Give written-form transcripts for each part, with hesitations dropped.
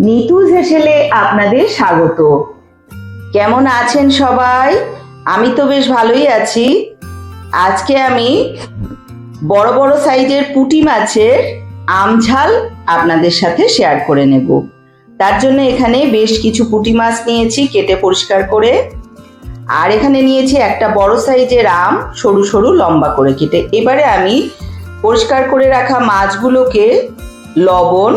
নিতুজ হেসেলে আপনাদের স্বাগত। কেমন আছেন সবাই? আমি তো বেশ ভালোই আছি। আজকে আমি বড় বড় সাইজের পুঁটি মাছের আমঝাল আপনাদের সাথে শেয়ার করে নেব। তার জন্য এখানে বেশ কিছু পুঁটি মাছ নিয়েছি কেটে পরিষ্কার করে, আর এখানে নিয়েছি একটা বড় সাইজের আম সরু সরু লম্বা করে কেটে। এবারে আমি পরিষ্কার করে রাখা মাছগুলোকে লবণ,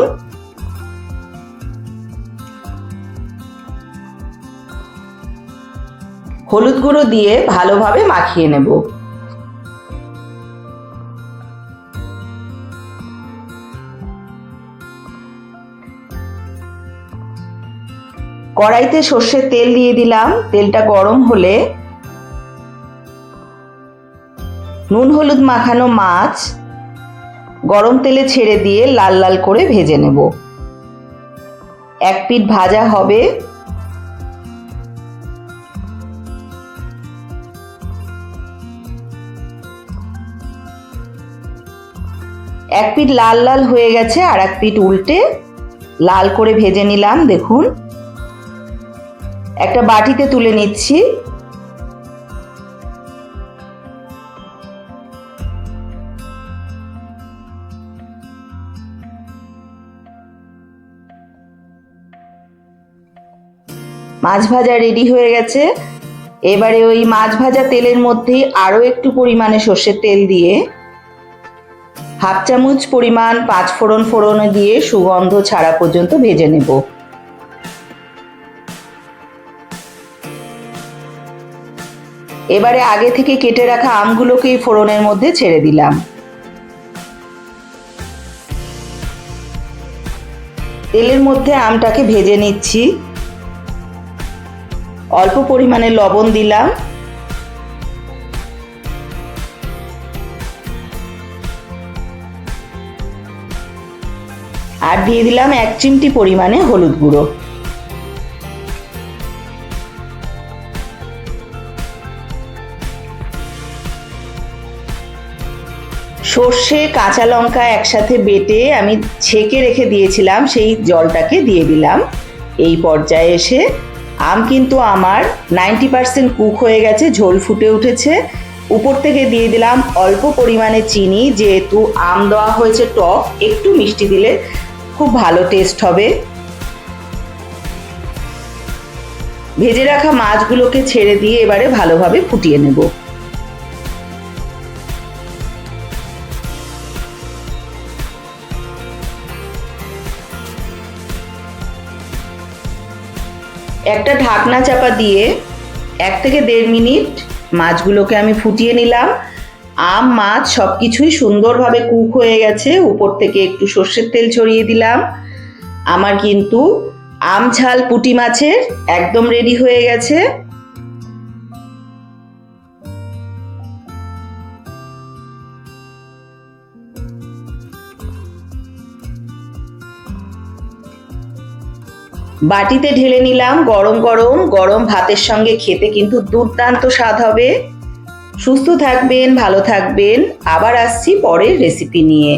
হলুদ গুঁড়ো দিয়ে ভালোভাবে মাখিয়ে নেব। কড়াইতে সর্ষের তেল দিয়ে দিলাম। তেলটা গরম হলে নুন হলুদ মাখানো মাছ গরম তেলে ছেড়ে দিয়ে লাল লাল করে ভেজে নেব। এক পিঠ ভাজা হবে। এক পিঠ লাল লাল হয়ে গেছে, আর এক পিঠ উল্টে লাল করে ভেজে নিলাম। দেখুন, একটা বাটিতে তুলে নিচ্ছি। মাছ ভাজা রেডি হয়ে গেছে। এবারে ওই মাছ ভাজা তেলের মধ্যে আরো একটু পরিমাণে সর্ষের তেল দিয়ে হাফ চামচ পরিমাণ পাঁচফোড়ন ফোড়নে দিয়ে সুগন্ধ ছাড়া পর্যন্ত ভেজে নেব। এবারে আগে থেকে কেটে রাখা আমগুলোকে এই ফোড়নের মধ্যে ছেড়ে দিলাম। তেলের মধ্যে আমটাকে ভেজে নিচ্ছি। অল্প পরিমাণে লবণ দিলাম, আর দিয়ে দিলাম 1 চিমটি পরিমাণে হলুদ গুঁড়ো। সর্ষে কাঁচা লঙ্কা একসাথে বেটে আমি ছেঁকে রেখে দিয়েছিলাম, সেই জলটাকে দিয়ে দিলাম। এই পর্যায়ে এসে আম কিন্তু আমার 90% কুক হয়ে গেছে, ঝোল ফুটে উঠেছে। উপর থেকে দিয়ে দিলাম অল্প পরিমাণে চিনি, যেহেতু আম দেওয়া হয়েছে টক, একটু মিষ্টি দিলে খুব ভালো টেস্ট হবে। ভেজে রাখা মাছগুলোকে ছেড়ে দিয়ে এবারে ভালোভাবে ফুটিয়ে নেব। একটা ঢাকনা চাপা দিয়ে 1 থেকে 1.5 মিনিট মাছগুলোকে আমি ফুটিয়ে নিলাম। আম মাছ সবকিছুই সুন্দরভাবে কুক হয়ে গেছে। উপর থেকে একটু সর্ষের তেল ছড়িয়ে দিলাম। আমার কিন্তু আম ঝাল পুঁটি মাছের একদম রেডি হয়ে গেছে। বাটিতে ঢেলে নিলাম। গরম গরম গরম ভাতের সঙ্গে খেতে কিন্তু দুর্দান্ত স্বাদ হবে। সুস্থ থাকবেন, ভালো থাকবেন। আবার আসছি পরের রেসিপি নিয়ে।